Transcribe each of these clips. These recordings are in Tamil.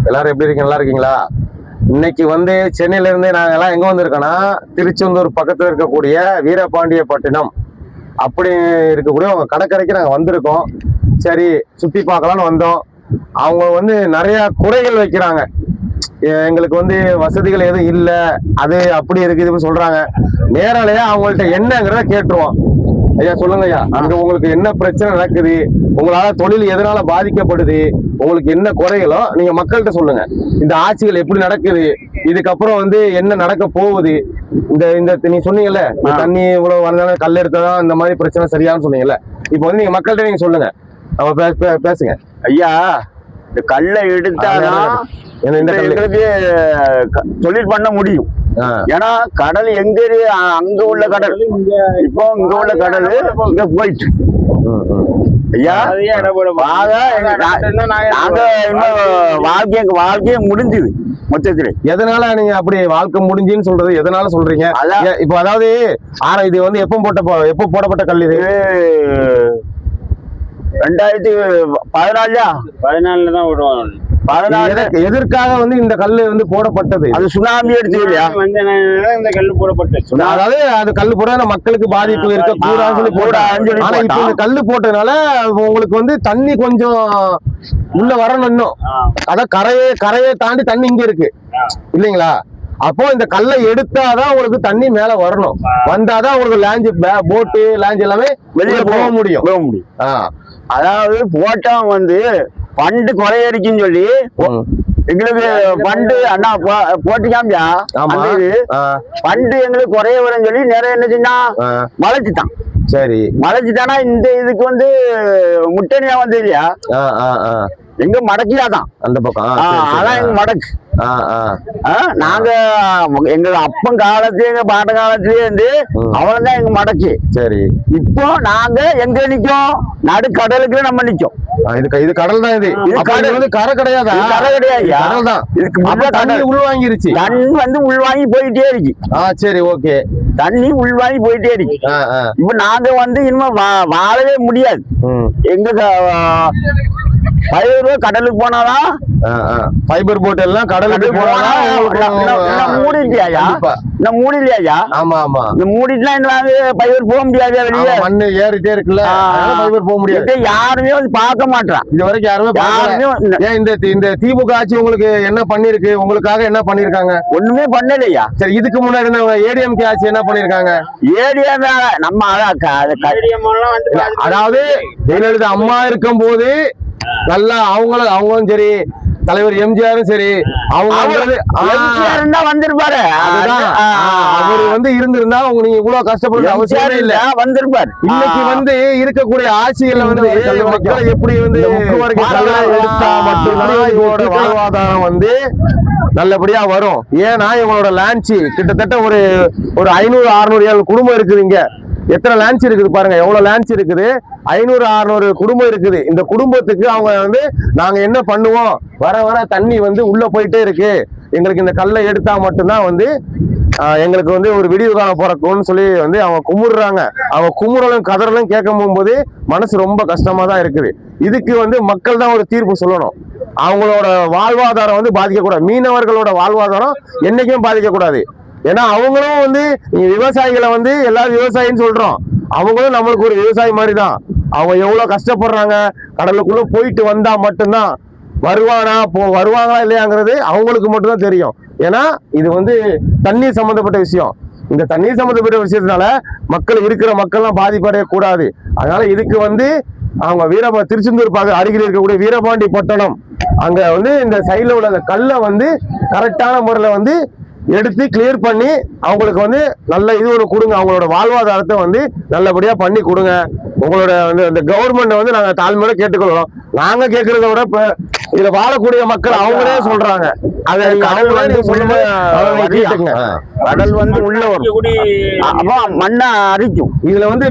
எல்லாரும் எப்படி இருக்கீங்க? நல்லா இருக்கீங்களா? இன்னைக்கு வந்து சென்னையில இருந்து நாங்க எல்லாம் எங்க வந்திருக்கோம்னா, திருச்செந்தூர் பக்கத்துல இருக்கக்கூடிய வீரபாண்டியப்பட்டினம் அப்படி இருக்கக்கூடிய அவங்க கடற்கரைக்கு நாங்க வந்திருக்கோம். சரி சுத்தி பார்க்கலாம்னு வந்தோம். அவங்க வந்து நிறைய குறைகள் வைக்கிறாங்க. எங்களுக்கு வந்து வசதிகள் எதுவும் இல்லை, அது அப்படி இருக்குது சொல்றாங்க. நேரலையா அவங்கள்ட்ட என்னங்கிறத கேட்டுருவோம். ஐயா சொல்லுங்க ஐயா, அங்க உங்களுக்கு என்ன பிரச்சனை நடக்குது, உங்களால தொழில் எதனால பாதிக்கப்படுது, உங்களுக்கு என்ன குறைகளோ நீங்க மக்கள்கிட்ட சொல்லுங்க. இந்த ஆட்சிகள் எப்படி நடக்குது, இதுக்கப்புறம் வந்து என்ன நடக்க போகுது, இந்த இந்த நீ சொன்னீங்கல்ல தண்ணி இவ்வளவு வந்தாலும் கல் எடுத்ததான் இந்த மாதிரி பிரச்சனை சரியானு சொன்னீங்கல்ல, இப்போ வந்து நீங்க மக்கள்கிட்ட நீங்க சொல்லுங்க. நம்ம பேசுங்க ஐயா. இந்த கல்லை எடுத்தாதான் எங்களுக்கு தொழில் பண்ண முடியும். ஏன்னா கடல் எங்க அங்க உள்ள கடல், இப்போ இங்க உள்ள கடல் இங்க போயிட்டு ஐயா நாங்க வாழ்க்கைய முடிஞ்சுது மொத்தத்துல. எதனால நீங்க அப்படி வாழ்க்கை முடிஞ்சுன்னு சொல்றது எதனால சொல்றீங்க? இப்போ அதாவது இது வந்து எப்போ போடப்பட்ட கல்? இது 2014 தான் விடுவாங்க. எதற்காக வந்து இந்த கல்லு வந்து போடப்பட்டது? அது சுனாமி எடுத்து இல்லையா இந்த கல்லு போடப்பட்டது. அதாவது அது கல்லு போட மக்களுக்கு பாதிப்பு இருக்க கூடாதுன்னு போடாது. ஆனா இப்ப இந்த கல்லு போட்டதுனால உங்களுக்கு வந்து தண்ணி கொஞ்சம் உள்ள வரணும். இன்னும் அதான் கரையை தாண்டி தண்ணி இங்க இருக்கு இல்லைங்களா? அப்போ இந்த கல்லை எடுத்தாதான் உங்களுக்கு தண்ணி மேல வரணும். வந்தாதான் உங்களுக்கு லாஞ்சு போட்டு லாஞ்சு எல்லாமே வெளியே போக முடியும். அதாவது போட்டா வந்து பண்டு குறையடிக்குன்னு சொல்லி எங்களுக்கு பண்டு அண்ணா போட்டுக்காமியா பண்டு எங்களுக்கு குறைய வரும்னு சொல்லி நிறைய என்ன செஞ்சா மலைச்சுட்டான். சரி மலைச்சுட்டானா இந்த இதுக்கு வந்து முட்டனியா வந்து இல்லையா எங்க மடக்கியாதான் அந்த பக்கம். அதான் எங்க மடக்கு. நாங்க எங்க அப்பன் காலத்துல எங்க பாட்ட காலத்திலேயே இருந்து அவ்வளவுதான் எங்க மடக்கு. சரி இப்போ நாங்க எங்க நிக்கோம்? நடு கடலுக்கு நம்ம நிக்கோம். இது கடல் தான். இது வந்து கரை கிடையாது. கரை கிடையாது, கடல் தான். தண்ணி உள்வாங்கிருச்சு. தண்ணி வந்து உள்வாங்கி போயிட்டே இருக்கு. சரி ஓகே. தண்ணி உள்வாங்கி போயிட்டே இருக்கு. இப்ப நாங்க வந்து இனிமே வாழவே முடியாது. எங்க கடலுக்கு போனாதான் ஃபைபர் போட் எல்லாம் கடலுக்கு மூடிலையா? ஆமா ஆமா. இந்த மூடிட்டுலாம் ஃபைபர் போக முடியாது. வெளியே மண்ணு ஏறிட்டே இருக்குல்ல, ஃபைபர் போக முடியாது. யாருமே வந்து பார்க்க மாட்டான். இது வரைக்கும் யாருமே. இந்த திமுக ஆட்சி உங்களுக்கு என்ன பண்ணிருக்கு? உங்களுக்காக என்ன பண்ணிருக்காங்க? ஒண்ணுமே பண்ணலையா? சரி இதுக்கு முன்னாடி ஏடிஎம்கே ஆட்சி என்ன பண்ணிருக்காங்க? ஏடிஎம் நம்ம அதாவது ஜெயலலிதா அம்மா இருக்கும் போது நல்லா அவங்களும் சரி, தலைவர் எம்ஜிஆரும் சரி, அவங்க வந்திருப்பாரு. அவரு வந்து இருந்திருந்தா நீங்க இவ்வளவு கஷ்டப்படுற அவசியமே இல்ல, வந்திருப்பாரு. இன்னைக்கு வந்து இருக்கக்கூடிய ஆட்சிகள்ல வந்து மக்களை எப்படி வந்து எடுத்தா மட்டும்தான் இவங்களோட வாழ்வாதாரம் வந்து நல்லபடியா வரும். ஏன்னா இவங்களோட லான்ச் கிட்டத்தட்ட ஒரு 500-600 குடும்பம் இருக்குது. இங்க எத்தனை லான்ச் இருக்குது பாருங்க, எவ்வளவு லான்ச் இருக்குது. 500-600 குடும்பம் இருக்குது. இந்த குடும்பத்துக்கு அவங்க வந்து நாங்க என்ன பண்ணுவோம், வர தண்ணி வந்து உள்ள போயிட்டே இருக்கு, எங்களுக்கு இந்த கல்லை எடுத்தா மட்டும்தான் வந்து எங்களுக்கு வந்து ஒரு விடிவு காலம் பிறக்கும்னு சொல்லி வந்து அவங்க குமுறுறாங்க. அவங்க குமுறலும் கதறலும் கேட்க போகும்போது மனசு ரொம்ப கஷ்டமா தான் இருக்குது. இதுக்கு வந்து மக்கள் தான் ஒரு தீர்ப்பு சொல்லணும். அவங்களோட வாழ்வாதாரம் வந்து பாதிக்கக்கூடாது. மீனவர்களோட வாழ்வாதாரம் என்னைக்கும் பாதிக்கக்கூடாது. ஏன்னா அவங்களும் வந்து விவசாயிகளை வந்து எல்லாரும் விவசாயின்னு சொல்றோம், அவங்களும் நம்மளுக்கு ஒரு விவசாயி மாதிரி தான். அவங்க எவ்வளவு கஷ்டப்படுறாங்க. கடலுக்குள்ள போயிட்டு வந்தா மட்டும்தான் வருவாங்களா இல்லையாங்கிறது அவங்களுக்கு மட்டும்தான் தெரியும். ஏன்னா இது வந்து தண்ணீர் சம்பந்தப்பட்ட விஷயம். இந்த தண்ணீர் சம்பந்தப்பட்ட விஷயத்தினால இருக்கிற மக்கள்லாம் பாதிப்படைய கூடாது. அதனால இதுக்கு வந்து அவங்க திருச்செந்தூர் அருகில் இருக்கக்கூடிய வீரபாண்டியப்பட்டினம் அங்க வந்து இந்த சைட்ல உள்ள கல்லை வந்து கரெக்டான முறையில வந்து எடுத்து கிளியர் பண்ணி அவங்களுக்கு வந்து நல்ல இது ஒரு கொடுங்க. அவங்களோட வாழ்வாதாரத்தை வந்து நல்லபடியா பண்ணி கொடுங்க. உங்களோட இந்த கவர்மெண்ட் வந்து நாங்க தாழ்மையோட கேட்டுக்கொள்றோம். நாங்க கேட்கறத விட இப்ப இதுல வாழக்கூடிய மக்கள் அவங்களே சொல்றாங்க. கடல் வந்து உள்ள மண்ணா அரிக்கும். இதுல வந்து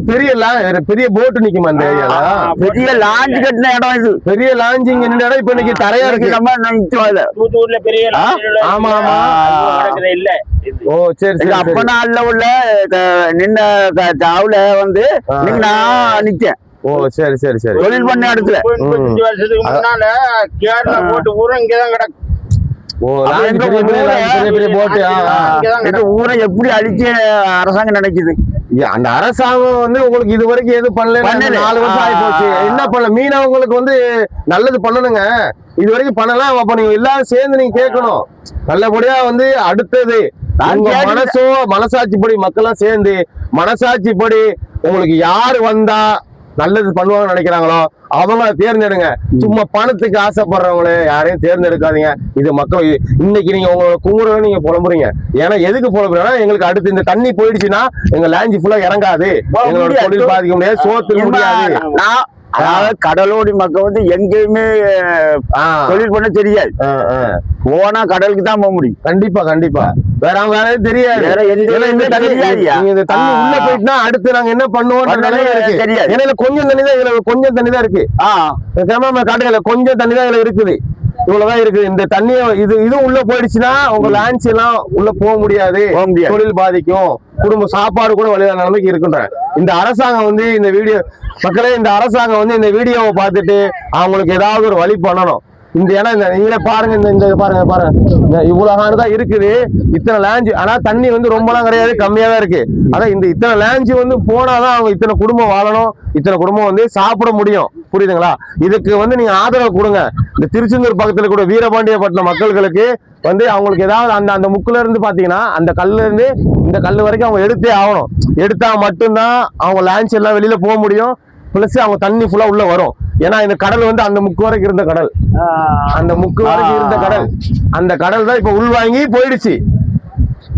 பெரிய போட்டு நிக்குமா? அந்த ஏரியால பெரிய லாஞ்ச் கட்டின இடம். இது பெரிய லாஞ்சிங் இடம். இப்ப இன்னைக்கு தரையா இருக்கு. ஆமா ஆமா. இல்ல ஓ சரி. அப்ப நாள்ல உள்ள நின்ன தாவுல வந்து நான் நிக்கேன். ஓ சரி சரி சரி. தொழில் பண்ண இடத்துல 25 வருஷத்துக்கு முன்னால கேரளா போட்டு பூரா இங்கதான் கிடக்கு. எங்க ஊரை எப்படி அழிக்க அரசாங்கம் நினைக்குது? அந்த அரசாங்கம் வந்து உங்களுக்கு இது வரைக்கும் எது பண்ணல, 4 வருஷம் ஆகி போச்சு. என்ன பண்ணல? மீனவங்களுக்கு வந்து நல்லது பண்ணணுங்க, இது வரைக்கும் பண்ணலாம். அப்ப நீங்க எல்லாரும் சேர்ந்து நீங்க கேட்கணும் நல்லபடியா. வந்து அடுத்தது மனசாட்சிப்படி மக்கள்லாம் சேர்ந்து மனசாட்சிப்படி உங்களுக்கு யாரு வந்தா நல்லது பண்ணுவாங்கன்னு நினைக்கிறாங்களோ அவங்கள தேர்ந்தெடுங்க. சும்மா பணத்துக்கு ஆசைப்படுறவங்களே யாரையும் தேர்ந்தெடுக்காதீங்க. இது மக்கள் இன்னைக்கு நீங்க உங்களோட குமுறை நீங்க புலம்புறீங்க. ஏன்னா எதுக்கு புலம்புறீங்கன்னா, எங்களுக்கு அடுத்து இந்த தண்ணி போயிடுச்சுன்னா எங்க லேண்ட் ஃபுல்லா இறங்காது, எங்களோட தொழில் பாதிக்க முடியாது, சோத்துக்கு முடியாது. அதாவது கடலோடி மக்கள் வந்து எங்கேயுமே தொழில் பண்ண தெரியாது, போனா கடலுக்கு தான் போக முடியும். கண்டிப்பா கண்டிப்பா, வேற தெரியாது. இந்த தண்ணி உள்ள போயிட்டுனா அடுத்து நாங்க என்ன பண்ணுவோம் தெரியாது. ஏன்னா கொஞ்சம் தண்ணி தான் இதுல, கொஞ்சம் தண்ணி தான் இருக்கு. கடையில கொஞ்சம் தண்ணி தான் இதுல இருக்குது, இவ்வளவுதான் இருக்குது. இந்த தண்ணிய இது உள்ள போயிடுச்சுன்னா உங்க லான்ச் எல்லாம் உள்ள போக முடியாது, தொழில் பாதிக்கும், குடும்ப சாப்பாடு கூட வழியான நிலைமைக்கு இருக்குன்ற. இந்த அரசாங்கம் வந்து இந்த வீடியோ மக்களே, இந்த அரசாங்கம் வந்து இந்த வீடியோவை பார்த்துட்டு அவங்களுக்கு ஏதாவது ஒரு வழி பண்ணணும். இந்த ஏன்னா நீங்களே பாருங்க, இந்த பாருங்க இவ்வளவு தான் இருக்குது, இத்தனை லேஞ்ச். ஆனா தண்ணி வந்து ரொம்பலாம் கிடையாது, கம்மியா தான் இருக்கு. அதான் இந்த இத்தனை லேஞ்ச் வந்து போனாதான் அவங்க இத்தனை குடும்பம் வாழணும், இத்தனை குடும்பம் வந்து சாப்பிட முடியும். புரியுதுங்களா? இதுக்கு வந்து நீங்க ஆதரவு கொடுங்க. இந்த திருச்செந்தூர் பக்கத்துல கூட வீரபாண்டியப்பட்டினம் மக்களுக்கு வந்து அவங்களுக்கு ஏதாவது அந்த முக்குல இருந்து பாத்தீங்கன்னா அந்த கல்ல இருந்து இந்த கல் வரைக்கும் அவங்க எடுத்தே ஆகணும். எடுத்தா மட்டும்தான் அவங்க லான்ச் எல்லாம் வெளியில போக முடியும். பிளஸ் அவங்க தண்ணி ஃபுல்லா உள்ள வரும். ஏன்னா இந்த கடல் வந்து அந்த முக்கு வரைக்கும் இருந்த கடல், அந்த முக்கு வரைக்கும் இருந்த கடல், அந்த கடல் தான் இப்ப உள்வாங்கி போயிடுச்சு.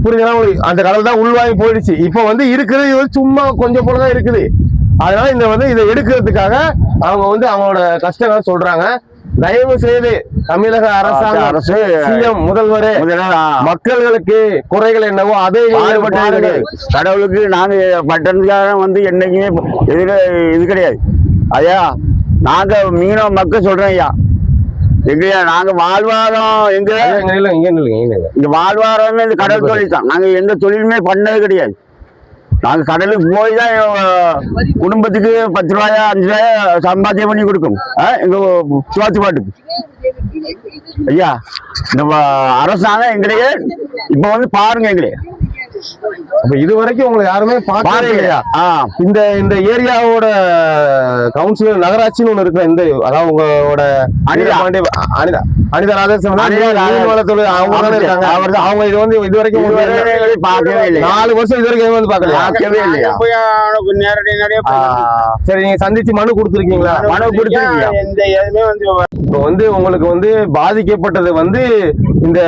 புரியுதுங்களா? அந்த கடல் தான் உள்வாங்கி போயிடுச்சு. இப்ப வந்து இருக்கிறது சும்மா கொஞ்சம் போலதான் இருக்குது. அதனால இந்த வந்து இதை எடுக்கிறதுக்காக அவங்க வந்து அவங்களோட கஷ்டங்களை சொல்றாங்க. தயவு செய்து தமிழக அரசு சிஎம் முதல்வரே மக்களுக்கு குறைகள் என்னவோ அதை கடவுளுக்கு நாங்க பட்டணத்துக்காக வந்து என்னைக்குமே இது கிடையாது. ஐயா நாங்க மீனவ மக்கள் சொல்றோம் ஐயா, எங்கயா நாங்க வாழ்வாரம் இங்க வாழ்வாரமே இந்த கடல் தொழில் தான். நாங்க எந்த தொழிலுமே பண்ணது கிடையாது. நாங்க கடலுக்கு போய் தான் குடும்பத்துக்கு 10 ரூபாயா 5 ரூபாயா சம்பாத்தியம் பண்ணி கொடுக்கும் எங்க சுவாத்து பாட்டுக்கு. ஐயா நம்ம அரசாங்கம் எங்களையே இப்ப வந்து பாருங்க எங்களையே. அப்ப இது வரைக்கும் உங்களுக்கு யாருமே பாக்கலையா? இந்த ஏரியாவோட கவுன்சிலர் நகராட்சின்னு ஒண்ணு இருக்கு. இந்த அதாவது உங்களோட அனிதா ராதாகிருஷ்ணன் அவங்க இது வந்து இது வரைக்கும் பார்க்கவே இல்லை. 4 வருஷம் இது வரைக்கும் வந்து பார்க்கவே இல்லையா? சரி, நீங்க சந்திச்சு மனு கொடுத்துருக்கீங்களா? மனு கொடுத்துருக்கீங்க. இப்போ வந்து உங்களுக்கு வந்து பாதிக்கப்பட்டது வந்து இந்த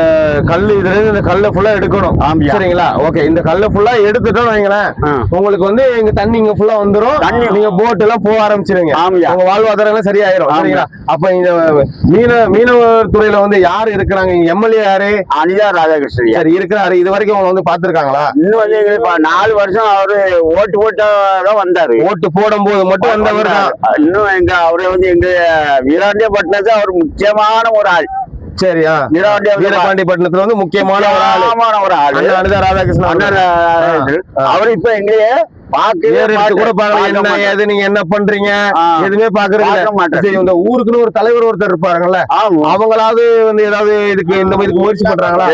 கல், இதுல இருந்து இந்த கல்லை ஃபுல்லா எடுக்கணும். சரிங்களா? ஓகே, இந்த கல்லை ஃபுல்லா எடுத்துட்டோம் வைங்களேன், உங்களுக்கு வந்து இங்க தண்ணி இங்க ஃபுல்லா வந்துடும். நீங்க போட் எல்லாம் போக ஆரம்பிச்சிருங்க, உங்க வாழ்வாதாரம் எல்லாம் சரியாயிரும். சரிங்களா? அப்ப இந்த மீனவர் துறையில வந்து யாரு இருக்கிறாங்க? எம்எல்ஏ யாரு? அனிதா ராதாகிருஷ்ணன் சரி இருக்கிறாரு. இது வரைக்கும் அவங்க வந்து பாத்துருக்காங்களா? இன்னும் வந்து 4 வருஷம் அவரு ஓட்டு போட்டதான் வந்தாரு. ஓட்டு போடும் போது மட்டும் வந்தவர் தான். இன்னும் எங்க அவரை வந்து எங்க வீராண்டியப்பட்டினத்து அவர் முக்கியமான ஒரு ஆள். சரியா? வீரபாண்டியப்பட்டினத்துல வந்து முக்கியமான ஒரு ஆள் அனிதா ராதாகிருஷ்ணன். அவரு இப்ப எங்கேயே நீங்க என்ன பண்றீங்க எதுவுமே பாக்குறது. இந்த ஊருக்குன்னு ஒரு தலைவர் ஒருத்தர் இருப்பாருங்கல்ல, அவங்களாவது வந்து ஏதாவது இதுக்கு இந்த மாதிரி முயற்சி பண்றாங்களா?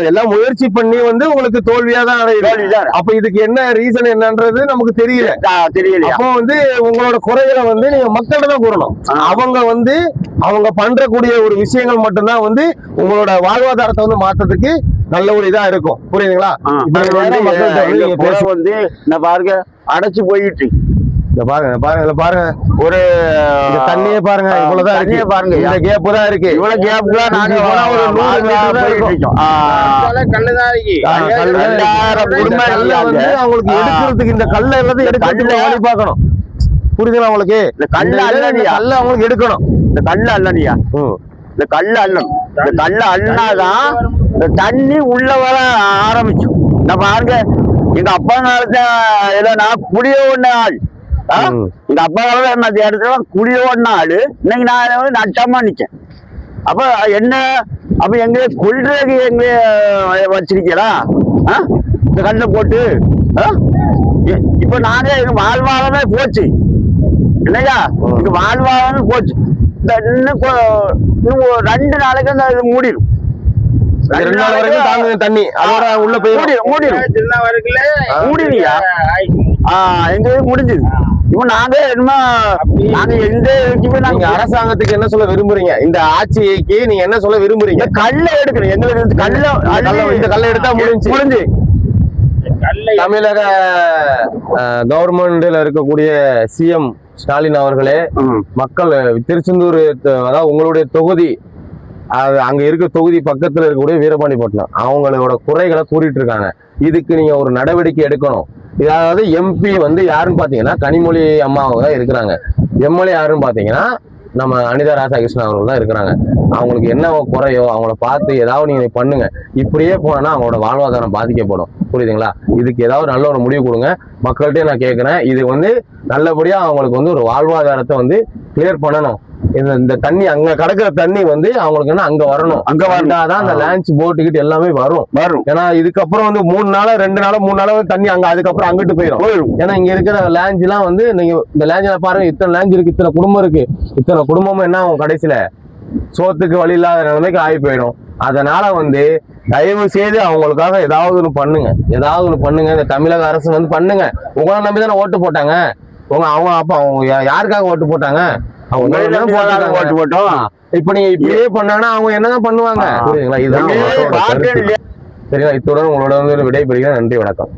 எல்லாம் முயற்சி பண்ணி வந்து உங்களுக்கு தோல்வியா தான் அடையுது. அப்ப இதுக்கு என்ன ரீசன் என்னன்றது நமக்கு தெரியல. அப்போ வந்து உங்களோட குறைகளை வந்து நீங்க மக்கள்கிட்ட தான் கூறணும். அவங்க பண்றக்கூடிய ஒரு விஷயங்கள் மட்டும்தான் வந்து உங்களோட வாழ்வாதாரத்தை வந்து மாற்றத்துக்கு நல்ல ஒரு இதா இருக்கும். புரியுதுங்களா? வந்து நான் பாருங்க அடைச்சு போயிட்டு பாருங்க ஒரு தண்ணியே பாருங்க, இவ்வளவுதான் இருக்கு பாருங்க. இந்த கேப் தான் இருக்கு, இவ்வளவு கேப் தான். நாங்க அவங்களுக்கு எடுக்கிறதுக்கு இந்த கல்ல எல்லாத்தையும் எடுத்து பார்க்கணும். புரியுதுங்களா உங்களுக்கு? இந்த கல்ல அவங்களுக்கு எடுக்கணும். இந்த கல்ல அல்லனியா, இந்த கல்ல அல்லணும். இந்த கல்ல அல்லாதான் இந்த தண்ணி உள்ள வர ஆரம்பிக்கும். நான் பாருங்க, எங்க அப்பா காலத்துல ஏதோ நான் குடிய ஒண்ணு ஆள், எங்க அப்பா காலத்துல என்ன இடத்துல குடிய ஒண்ணு ஆளு. இன்னைக்கு நான் வந்து நட்டமா நிக்கேன். அப்ப என்ன, அப்ப எங்க கொள்றதுக்கு எங்க வச்சிருக்கீங்களா இந்த கல்ல போட்டு? இப்ப நாங்க எங்க வாழ்வாதாரமே போச்சு இல்லையா? எங்க வாழ்வாதாரமே போச்சு. இன்னும் ஒரு 2 நாளைக்கு அந்த இது மூடிடும். 2 நாள் வரைக்கும் தாங்க தண்ணி அதோட உள்ள போய் மூடிடுயா. எங்க முடிஞ்சது. இப்ப நாங்க எந்த நீங்க அரசாங்கத்துக்கு என்ன சொல்ல விரும்புறீங்க? இந்த ஆட்சிக்கு நீங்க என்ன சொல்ல விரும்புறீங்க? கல்லை எடுக்கணும். எங்களுக்கு இந்த கல்லை எடுத்தா முடிஞ்சு. தமிழக கவர்மெண்ட்ல இருக்கக்கூடிய சிஎம் ஸ்டாலின் அவர்களே, மக்கள் திருச்செந்தூர், அதாவது உங்களுடைய தொகுதி, அங்க இருக்க தொகுதி பக்கத்துல இருக்கக்கூடிய வீரபாண்டிப்பட்டினம், அவங்களோட குறைகளை கூறிட்டு இருக்காங்க. இதுக்கு நீங்க ஒரு நடவடிக்கை எடுக்கணும். அதாவது எம்பி வந்து யாருன்னு பாத்தீங்கன்னா கனிமொழி அம்மாவும் தான் இருக்கிறாங்க. எம்எல்ஏ யாருன்னு பாத்தீங்கன்னா நம்ம அனிதா ராதாகிருஷ்ணன் அவர்கள் தான் இருக்கிறாங்க. அவங்களுக்கு என்ன குறையோ அவங்கள பார்த்து ஏதாவது நீங்க பண்ணுங்க. இப்படியே போனா அவங்களோட வாழ்வாதாரம் பாதிக்கப்படும். புரியுதுங்களா? இதுக்கு ஏதாவது நல்ல ஒரு முடிவு கொடுங்க. மக்கள்கிட்ட நான் கேட்கிறேன், இது வந்து நல்லபடியா அவங்களுக்கு வந்து ஒரு வாழ்வாதாரத்தை வந்து கிளியர் பண்ணணும். இந்த தண்ணி அங்க கிடக்குற தண்ணி வந்து அவங்களுக்கு என்ன அங்க வரணும். அங்க வந்தாதான் அந்த லான்ச் போட்டுக்கிட்டு எல்லாமே வரும். ஏன்னா இதுக்கப்புறம் வந்து 3 நாளா 2 நாளா 3 நாளா தண்ணி அங்க அதுக்கப்புறம் அங்கிட்டு போயிடும். ஏன்னா இங்க இருக்கிற லான்ச் எல்லாம் வந்து நீங்க இந்த லான்ச்ல பாருங்க, இத்தனை லான்ச் இருக்கு, இத்தனை குடும்பம் இருக்கு. இத்தனை குடும்பமும் என்ன ஆகும்? கடைசியில சோத்துக்கு வழி இல்லாத நிலைமைக்கு ஆகி போயிடும். அதனால வந்து தயவு செய்து அவங்களுக்காக ஏதாவது ஒண்ணு பண்ணுங்க. இந்த தமிழக அரசு வந்து பண்ணுங்க. உங்களை நம்பிதானே ஓட்டு போட்டாங்க. அவங்க அப்ப அவங்க யாருக்காக ஓட்டு போட்டாங்க? அவங்க ஓட்டு போட்டோம். இப்ப நீங்க இப்படியே பண்ணாங்கன்னா அவங்க என்னதான் பண்ணுவாங்க? புரியுதுங்களா? இதுதான் சரிங்களா? இத்துடன் உங்களோட வந்து விடைபெறுகிறேன். நன்றி, வணக்கம்.